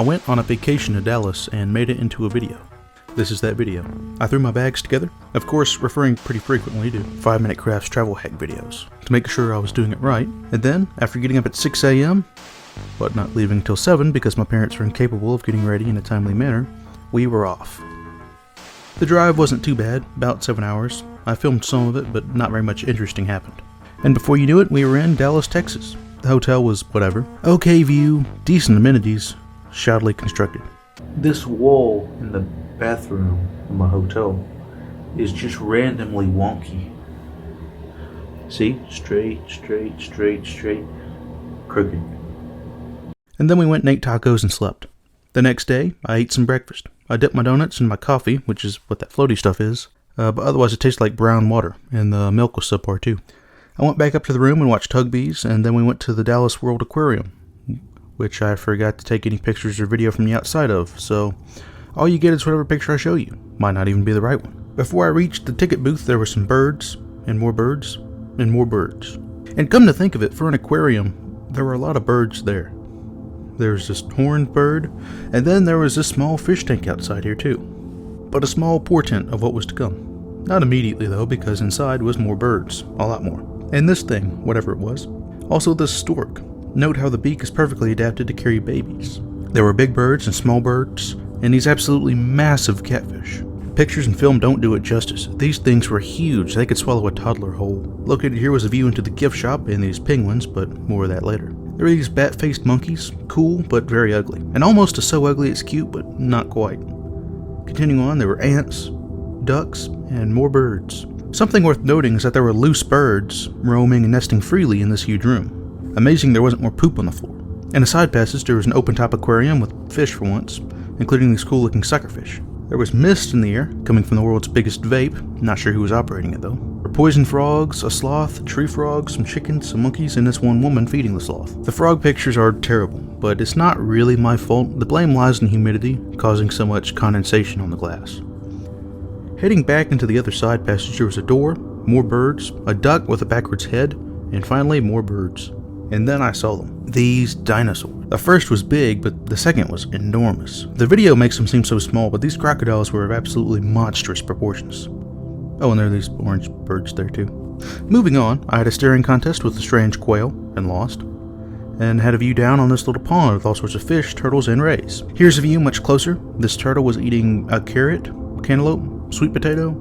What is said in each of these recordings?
went on a vacation to Dallas and made it into a video. This is that video. I threw my bags together, of course referring pretty frequently to 5-Minute Crafts travel hack videos, to make sure I was doing it right, and then, after getting up at 6 a.m., but not leaving till 7 because my parents were incapable of getting ready in a timely manner, we were off. The drive wasn't too bad, about 7 hours. I filmed some of it, but not very much interesting happened. And before you knew it, we were in Dallas, Texas. The hotel was whatever. Okay view, decent amenities, shoddily constructed. This wall in the bathroom in my hotel is just randomly wonky. See? Straight, crooked. And then we went and ate tacos and slept. The next day, I ate some breakfast. I dipped my donuts in my coffee, which is what that floaty stuff is, but otherwise it tasted like brown water, and the milk was subpar too. I went back up to the room and watched Tugbees, and then we went to the Dallas World Aquarium, which I forgot to take any pictures or video from the outside of, so all you get is whatever picture I show you. Might not even be the right one. Before I reached the ticket booth, there were some birds, and more birds, and more birds. And come to think of it, for an aquarium, there were a lot of birds there. There was this horned bird, and then there was this small fish tank outside here too. But a small portent of what was to come. Not immediately though, because inside was more birds, a lot more. And this thing, whatever it was. Also this stork. Note how the beak is perfectly adapted to carry babies. There were big birds and small birds, and these absolutely massive catfish. Pictures and film don't do it justice. These things were huge, they could swallow a toddler whole. Located here was a view into the gift shop and these penguins, but more of that later. There were these bat-faced monkeys, cool but very ugly. And almost so ugly it's cute, but not quite. Continuing on, there were ants, ducks, and more birds. Something worth noting is that there were loose birds roaming and nesting freely in this huge room. Amazing there wasn't more poop on the floor. In the side passage there was an open-top aquarium with fish for once, including these cool-looking suckerfish. There was mist in the air, coming from the world's biggest vape, not sure who was operating it though. There were poison frogs, a sloth, tree frogs, some chickens, some monkeys, and this one woman feeding the sloth. The frog pictures are terrible, but it's not really my fault. The blame lies in humidity, causing so much condensation on the glass. Heading back into the other side passage there was a door, more birds, a duck with a backwards head, and finally more birds. And then I saw them. These dinosaurs. The first was big, but the second was enormous. The video makes them seem so small, but these crocodiles were of absolutely monstrous proportions. Oh, and there are these orange birds there too. Moving on, I had a staring contest with a strange quail, and lost. And had a view down on this little pond with all sorts of fish, turtles, and rays. Here's a view much closer. This turtle was eating a carrot, cantaloupe, sweet potato.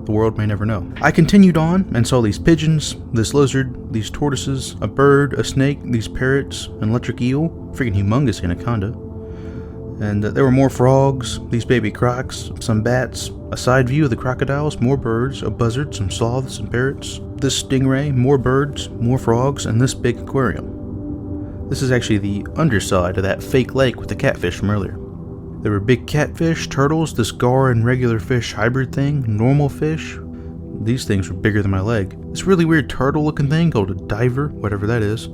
The world may never know. I continued on and saw these pigeons, this lizard, these tortoises, a bird, a snake, these parrots, an electric eel, freaking humongous anaconda. And there were more frogs, these baby crocs, some bats, a side view of the crocodiles, more birds, a buzzard, some sloths and parrots, this stingray, more birds, more frogs, and this big aquarium. This is actually the underside of that fake lake with the catfish from earlier. There were big catfish, turtles, this gar and regular fish hybrid thing, normal fish. These things were bigger than my leg. This really weird turtle looking thing called a diver, whatever that is.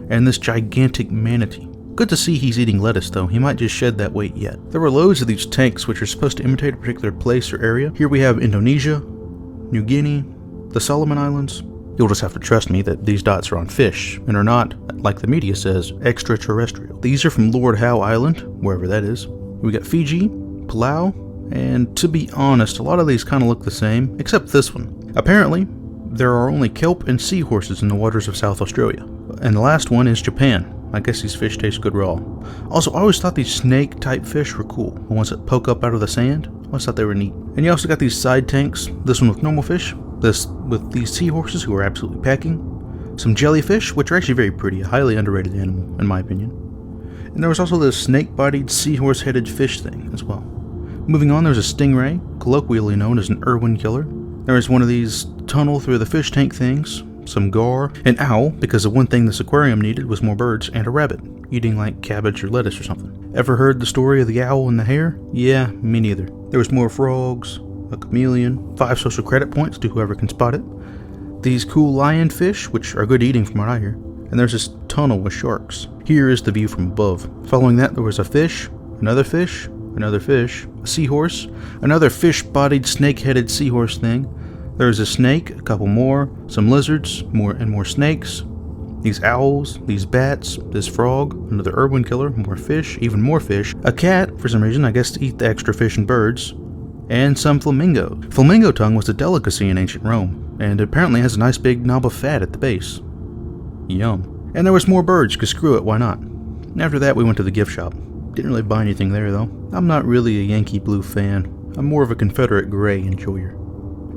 And this gigantic manatee. Good to see he's eating lettuce though, he might just shed that weight yet. There were loads of these tanks which are supposed to imitate a particular place or area. Here we have Indonesia, New Guinea, the Solomon Islands. You'll just have to trust me that these dots are on fish, and are not, like the media says, extraterrestrial. These are from Lord Howe Island, wherever that is. We got Fiji, Palau, and to be honest, a lot of these kind of look the same, except this one. Apparently, there are only kelp and seahorses in the waters of South Australia. And the last one is Japan. I guess these fish taste good raw. Also, I always thought these snake-type fish were cool. The ones that poke up out of the sand. I always thought they were neat. And you also got these side tanks. This one with normal fish. This with these seahorses who are absolutely packing. Some jellyfish, which are actually very pretty. A highly underrated animal, in my opinion. And there was also this snake-bodied, seahorse-headed fish thing as well. Moving on, there's a stingray, colloquially known as an Irwin killer. There is one of these tunnel through the fish tank things, some gar, an owl, because the one thing this aquarium needed was more birds, and a rabbit, eating like cabbage or lettuce or something. Ever heard the story of the owl and the hare? Yeah, me neither. There was more frogs, a chameleon, 5 social credit points to whoever can spot it. These cool lionfish, which are good eating from what I hear. And there's this tunnel with sharks. Here is the view from above. Following that there was a fish, another fish, a seahorse, another fish-bodied snake-headed seahorse thing. There was a snake, a couple more, some lizards, more and more snakes, These owls, these bats, this frog, another Irwin killer, more fish, even more fish, a cat, for some reason, I guess to eat the extra fish and birds, and some flamingo. Flamingo tongue was a delicacy in ancient Rome, and it apparently has a nice big knob of fat at the base. Yum. And there was more birds, cause screw it, why not? After that we went to the gift shop. Didn't really buy anything there though. I'm not really a Yankee blue fan. I'm more of a Confederate gray enjoyer.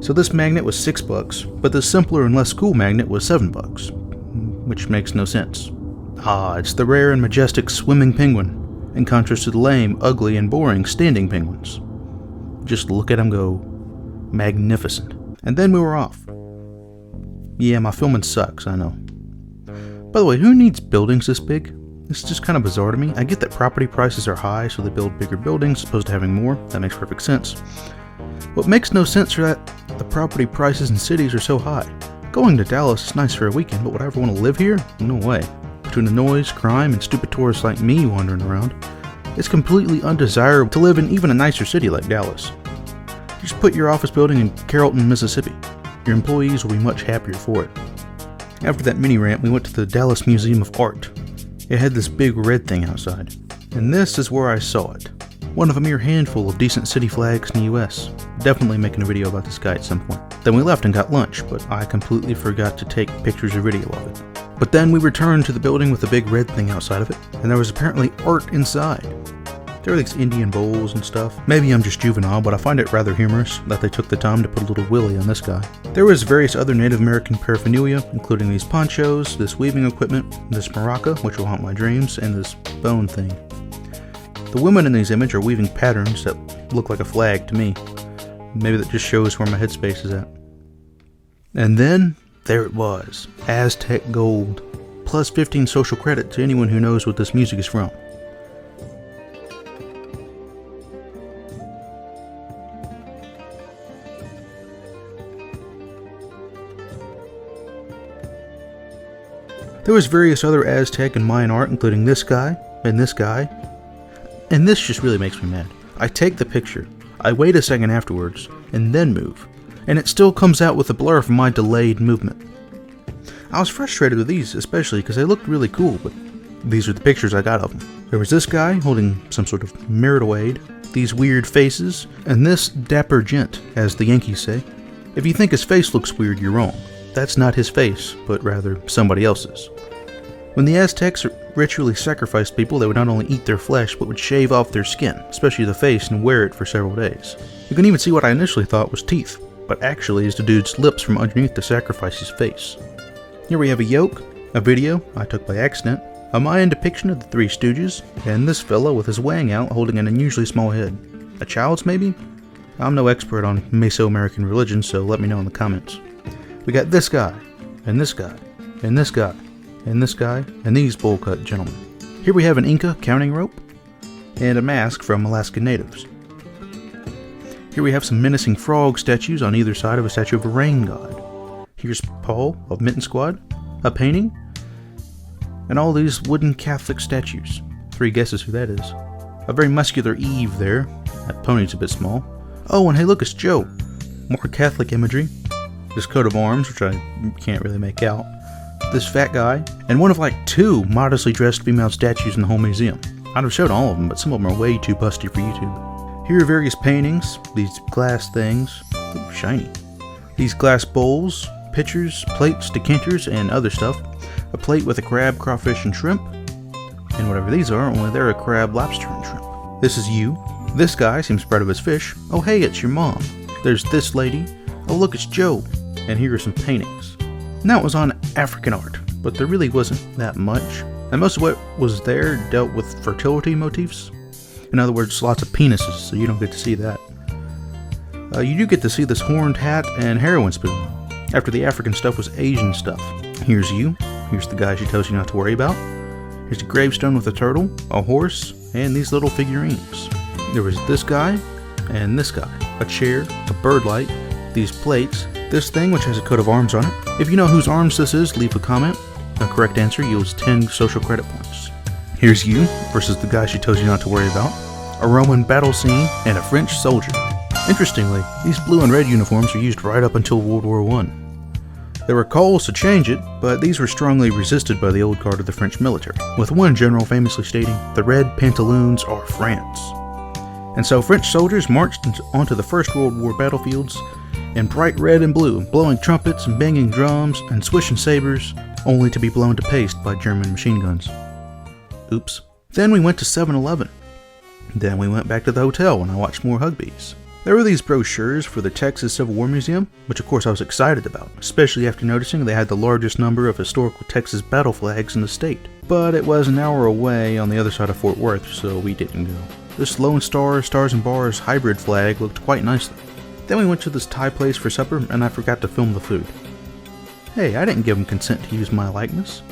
So this magnet was $6, but the simpler and less cool magnet was $7, which makes no sense. It's the rare and majestic swimming penguin, in contrast to the lame, ugly, and boring standing penguins. Just look at them go. Magnificent. And then we were off. Yeah, my filming sucks, I know. By the way, who needs buildings this big? It's just kind of bizarre to me. I get that property prices are high, so they build bigger buildings as opposed to having more. That makes perfect sense. What makes no sense is that the property prices in cities are so high. Going to Dallas is nice for a weekend, but would I ever want to live here? No way. Between the noise, crime, and stupid tourists like me wandering around, it's completely undesirable to live in even a nicer city like Dallas. Just put your office building in Carrollton, Mississippi. Your employees will be much happier for it. After that mini rant, we went to the Dallas Museum of Art. It had this big red thing outside, and this is where I saw it. One of a mere handful of decent city flags in the US. Definitely making a video about this guy at some point. Then we left and got lunch, but I completely forgot to take pictures or video of it. But then we returned to the building with the big red thing outside of it, and there was apparently art inside. There were these Indian bowls and stuff. Maybe I'm just juvenile, but I find it rather humorous that they took the time to put a little willy on this guy. There was various other Native American paraphernalia, including these ponchos, this weaving equipment, this maraca, which will haunt my dreams, and this bone thing. The women in these images are weaving patterns that look like a flag to me. Maybe that just shows where my headspace is at. And then, there it was. Aztec gold. Plus 15 social credit to anyone who knows what this music is from. There was various other Aztec and Mayan art, including this guy, and this guy. And this just really makes me mad. I take the picture, I wait a second afterwards, and then move. And it still comes out with a blur from my delayed movement. I was frustrated with these, especially because they looked really cool, but these are the pictures I got of them. There was this guy holding some sort of marital aid, these weird faces, and this dapper gent, as the Yankees say. If you think his face looks weird, you're wrong. That's not his face, but rather somebody else's. When the Aztecs ritually sacrificed people, they would not only eat their flesh, but would shave off their skin, especially the face, and wear it for several days. You can even see what I initially thought was teeth, but actually is the dude's lips from underneath the sacrifice's face. Here we have a yoke, a video I took by accident, a Mayan depiction of the Three Stooges, and this fellow with his wang out holding an unusually small head. A child's maybe? I'm no expert on Mesoamerican religion, so let me know in the comments. We got this guy, and this guy, and this guy, and this guy, and these bowl-cut gentlemen. Here we have an Inca counting rope, and a mask from Alaskan natives. Here we have some menacing frog statues on either side of a statue of a rain god. Here's Paul of Mitten Squad, a painting, and all these wooden Catholic statues. 3 guesses who that is. A very muscular Eve there. That pony's a bit small. Oh, and hey look, it's Joe. More Catholic imagery. This coat of arms, which I can't really make out. This fat guy, and one of like 2 modestly dressed female statues in the whole museum. I'd have showed all of them, but some of them are way too busty for YouTube. Here are various paintings, these glass things. Ooh, shiny. These glass bowls, pitchers, plates, decanters, and other stuff. A plate with a crab, crawfish, and shrimp. And whatever these are, only they're a crab, lobster, and shrimp. This is you. This guy seems proud of his fish. Oh hey, it's your mom. There's this lady. Oh look, it's Joe. And here are some paintings. Now it was on African art, but there really wasn't that much. And most of what was there dealt with fertility motifs. In other words, lots of penises, so you don't get to see that. You do get to see this horned hat and heroin spoon. After the African stuff was Asian stuff. Here's you. Here's the guy she tells you not to worry about. Here's a gravestone with a turtle, a horse, and these little figurines. There was this guy, and this guy. A chair, a bird light, these plates, this thing which has a coat of arms on it. If you know whose arms this is, leave a comment. A correct answer yields 10 social credit points. Here's you versus the guy she tells you not to worry about. A Roman battle scene and a French soldier. Interestingly, these blue and red uniforms were used right up until World War I. There were calls to change it, but these were strongly resisted by the old guard of the French military, with one general famously stating, "The red pantaloons are France." And so French soldiers marched onto the First World War battlefields in bright red and blue, blowing trumpets and banging drums and swishing sabers, only to be blown to paste by German machine guns. Oops. Then we went to 7-Eleven. Then we went back to the hotel and I watched more Hugbees. There were these brochures for the Texas Civil War Museum, which of course I was excited about, especially after noticing they had the largest number of historical Texas battle flags in the state. But it was an hour away on the other side of Fort Worth, so we didn't go. This Lone Star, Stars and Bars hybrid flag looked quite nicely. Then we went to this Thai place for supper and I forgot to film the food. Hey, I didn't give them consent to use my likeness.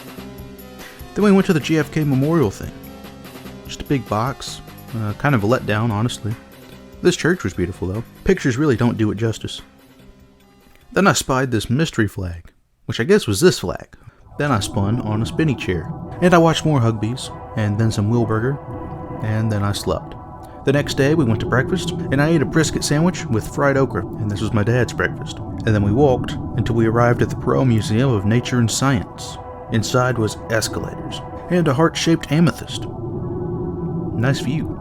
Then we went to the JFK Memorial thing. Just a big box, kind of a letdown, honestly. This church was beautiful though. Pictures really don't do it justice. Then I spied this mystery flag, which I guess was this flag. Then I spun on a spinny chair. And I watched more Hugbees, and then some Wilburger, and then I slept. The next day we went to breakfast, and I ate a brisket sandwich with fried okra, and this was my dad's breakfast. And then we walked until we arrived at the Perot Museum of Nature and Science. Inside was escalators, and a heart-shaped amethyst. Nice view.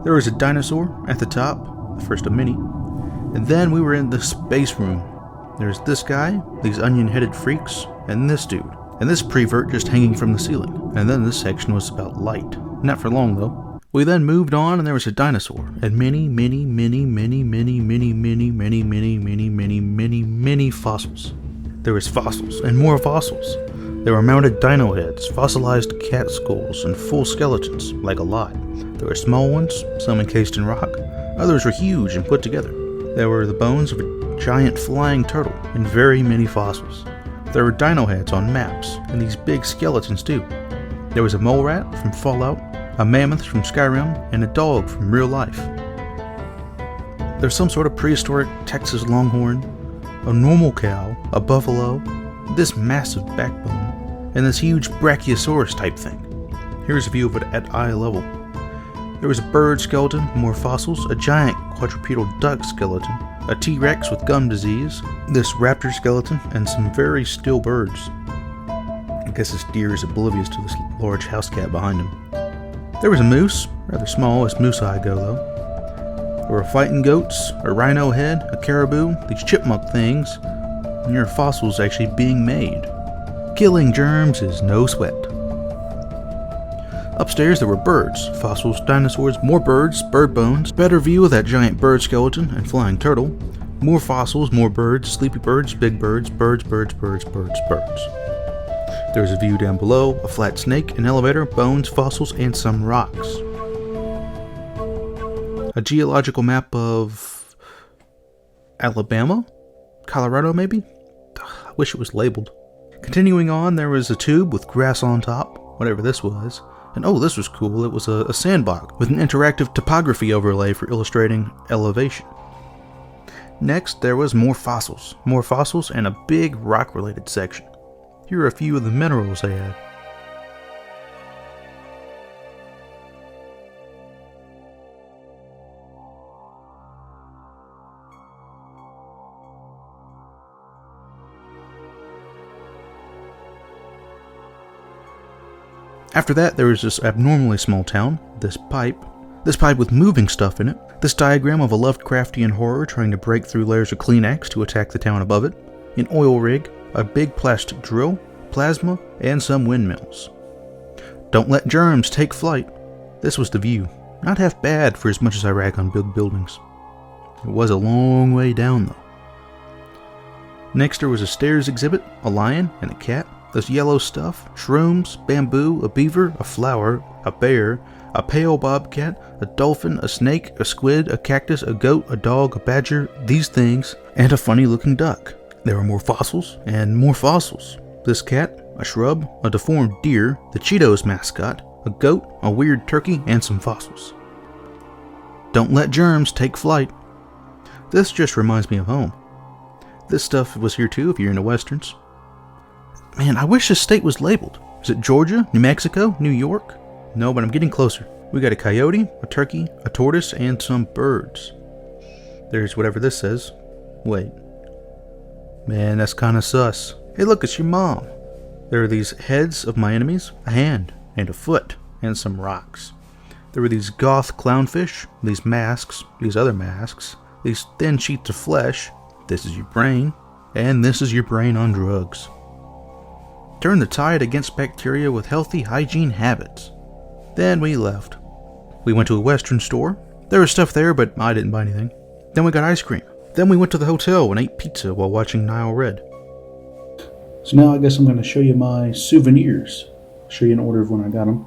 There was a dinosaur at the top, the first of many, and then we were in the space room. There's this guy, these onion-headed freaks, and this dude, and this prevert just hanging from the ceiling. And then this section was about light. Not for long though. We then moved on and there was a dinosaur, and many fossils. There was fossils, and more fossils. There were mounted dino heads, fossilized cat skulls, and full skeletons, like a lot. There were small ones, some encased in rock. Others were huge and put together. There were the bones of a giant flying turtle, and very many fossils. There were dino heads on maps, and these big skeletons too. There was a mole rat from Fallout, a mammoth from Skyrim, and a dog from real life. There's some sort of prehistoric Texas longhorn, a normal cow, a buffalo, this massive backbone, and this huge brachiosaurus type thing. Here's a view of it at eye level. There was a bird skeleton, more fossils, a giant quadrupedal duck skeleton, a T-Rex with gum disease, this raptor skeleton, and some very still birds. I guess this deer is oblivious to this large house cat behind him. There was a moose, rather small as moose eye go though. There were fighting goats, a rhino head, a caribou, these chipmunk things, and there are fossils actually being made. Killing germs is no sweat. Upstairs there were birds, fossils, dinosaurs, more birds, bird bones, better view of that giant bird skeleton and flying turtle, more fossils, more birds, sleepy birds, big birds, birds. There was a view down below, a flat snake, an elevator, bones, fossils, and some rocks. A geological map of Alabama? Colorado maybe? I wish it was labeled. Continuing on, there was a tube with grass on top, whatever this was. And oh, this was cool. It was a sandbox with an interactive topography overlay for illustrating elevation. Next, there was more fossils and a big rock-related section. Here are a few of the minerals they had. After that, there was this abnormally small town, this pipe with moving stuff in it, this diagram of a Lovecraftian horror trying to break through layers of Kleenex to attack the town above it, an oil rig, a big plastic drill, plasma, and some windmills. Don't let germs take flight. This was the view. Not half bad for as much as I rag on big buildings. It was a long way down though. Next there was a stairs exhibit, a lion, and a cat. This yellow stuff, shrooms, bamboo, a beaver, a flower, a bear, a pale bobcat, a dolphin, a snake, a squid, a cactus, a goat, a dog, a badger, these things, and a funny looking duck. There were more fossils and more fossils. This cat, a shrub, a deformed deer, the Cheetos mascot, a goat, a weird turkey, and some fossils. Don't let germs take flight. This just reminds me of home. This stuff was here too if you're into westerns. Man, I wish this state was labeled. Is it Georgia, New Mexico, New York? No, but I'm getting closer. We got a coyote, a turkey, a tortoise, and some birds. There's whatever this says. Wait. Man, that's kinda sus. Hey look, it's your mom. There are these heads of my enemies, a hand, and a foot, and some rocks. There were these goth clownfish, these masks, these other masks, these thin sheets of flesh. This is your brain, and this is your brain on drugs. Turn the tide against bacteria with healthy hygiene habits. Then we left. We went to a Western store. There was stuff there, but I didn't buy anything. Then we got ice cream. Then we went to the hotel and ate pizza while watching Nile Red. So now I guess I'm going to show you my souvenirs. Show you in order of when I got them.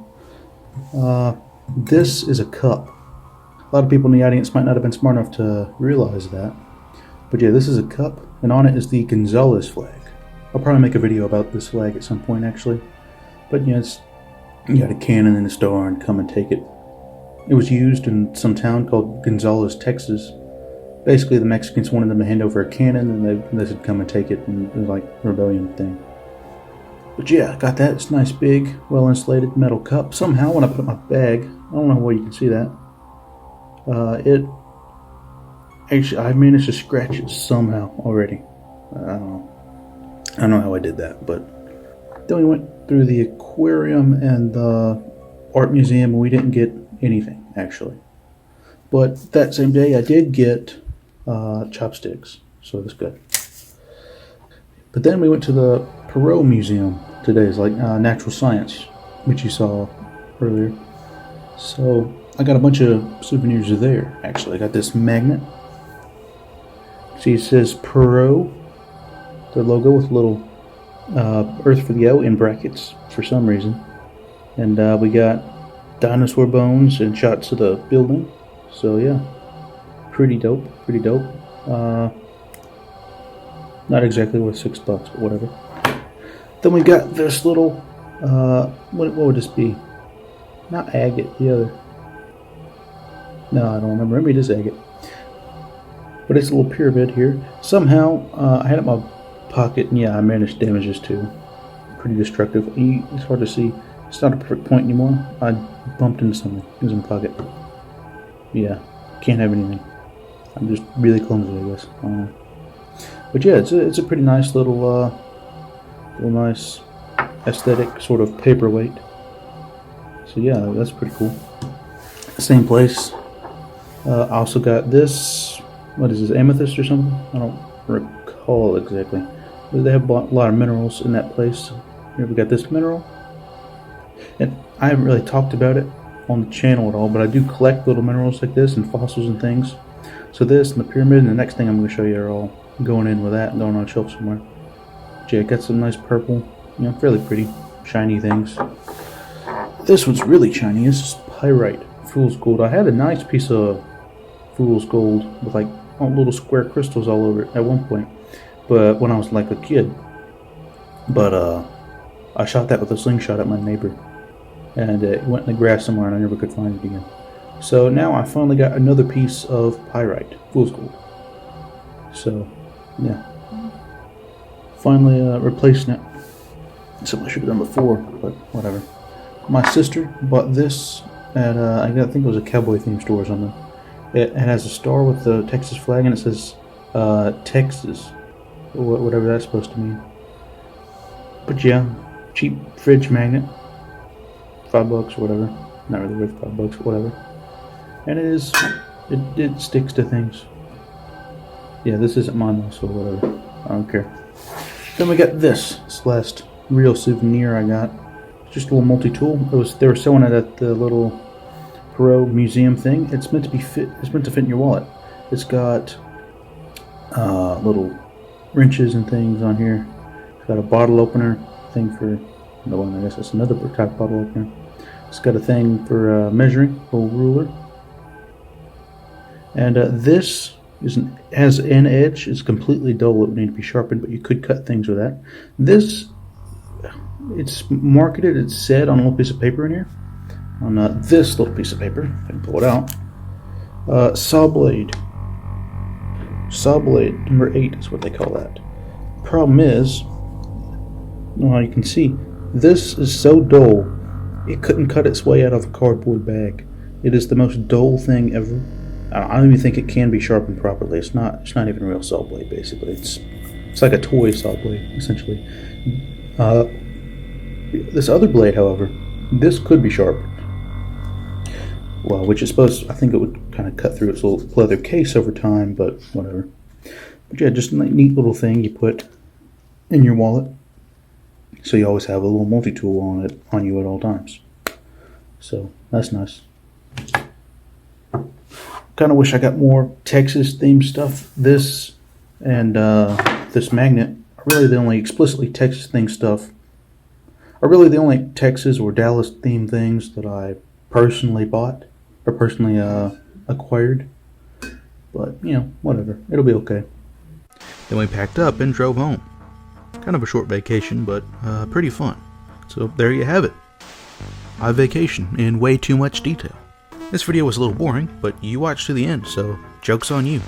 This is a cup. A lot of people in the audience might not have been smart enough to realize that. But yeah, this is a cup, and on it is the Gonzales flag. I'll probably make a video about this flag at some point, actually. But yeah, you got a cannon in the store and come and take it. It was used in some town called Gonzales, Texas. Basically, the Mexicans wanted them to hand over a cannon, and they said come and take it, and it was like a rebellion thing. But yeah, I got that. It's a nice, big, well-insulated metal cup. Somehow, when I put it in my bag, I don't know how well you can see that, I managed to scratch it somehow already. I don't know how I did that, but then we went through the aquarium and the art museum, and we didn't get anything, actually. But that same day, I did get chopsticks, so that's good. But then we went to the Perot Museum today. It's like natural science, which you saw earlier. So I got a bunch of souvenirs there, actually. I got this magnet. See, it says Perot, the logo with a little Earth for the O in brackets for some reason. And we got dinosaur bones and shots of the building. So yeah, pretty dope, pretty dope. Not exactly worth $6, but whatever. Then we got this little, what would this be? Not agate, the other. No, I don't remember. Maybe it is agate. But it's a little pyramid here. Somehow, I had it in my pocket, and yeah, I managed to damage this too. Pretty destructive. It's hard to see. It's not a perfect point anymore. I bumped into something. It was in my pocket. Yeah, can't have anything. I'm just really clumsy, I guess. But yeah, it's a pretty nice little nice aesthetic sort of paperweight. So yeah, that's pretty cool. Same place. I also got this. What is this, amethyst or something? I don't recall exactly. But they have a lot of minerals in that place. Here we got this mineral. And I haven't really talked about it on the channel at all, but I do collect little minerals like this and fossils and things. So this and the pyramid and the next thing I'm going to show you are all going in with that and going on a shelf somewhere. But yeah, got some nice purple, fairly pretty, shiny things. This one's really shiny. This is pyrite, fool's gold. I had a nice piece of fool's gold with like little square crystals all over it at one point, but when I was like a kid. But I shot that with a slingshot at my neighbor, and it went in the grass somewhere, and I never could find it again. So now I finally got another piece of pyrite, fool's gold. So yeah, finally replacing it. Something I should have done before, but whatever. My sister bought this at I think it was a cowboy themed store or something. It has a star with the Texas flag, and it says Texas, whatever that's supposed to mean. But yeah, cheap fridge magnet, $5 or whatever. Not really worth $5, but whatever. And it sticks to things. Yeah, this isn't mine though, so whatever. I don't care. Then we got this last real souvenir I got. Just a little multi-tool. They were selling it at the little Perot Museum thing. It's meant to fit in your wallet. It's got little wrenches and things on here. It's got a bottle opener thing for no one. I guess it's another type of bottle opener. It's got a thing for measuring, a little ruler. And this has an edge. It's completely dull. It would need to be sharpened, but you could cut things with that. This, it's marketed. It's said on a little piece of paper in here. On this little piece of paper, if I can pull it out. Saw blade. Saw blade number 8 is what they call that. Problem is, well, you can see, this is so dull, it couldn't cut its way out of a cardboard bag. It is the most dull thing ever. I don't even think it can be sharpened properly. It's not even real saw blade, basically. It's like a toy saw blade, essentially. This other blade, however, this could be sharpened. Well, which is supposed, I think it would kind of cut through its little leather case over time, but whatever. But yeah, just a neat little thing you put in your wallet, so you always have a little multi-tool on you at all times. So that's nice. Kind of wish I got more Texas themed stuff. This and this magnet are really the only explicitly Texas themed stuff. Are really the only Texas or Dallas themed things that I personally bought or personally acquired. But you know, whatever. It'll be okay. Then we packed up and drove home. Kind of a short vacation, but pretty fun. So there you have it. My vacation in way too much detail. This video was a little boring, but you watched to the end, so joke's on you.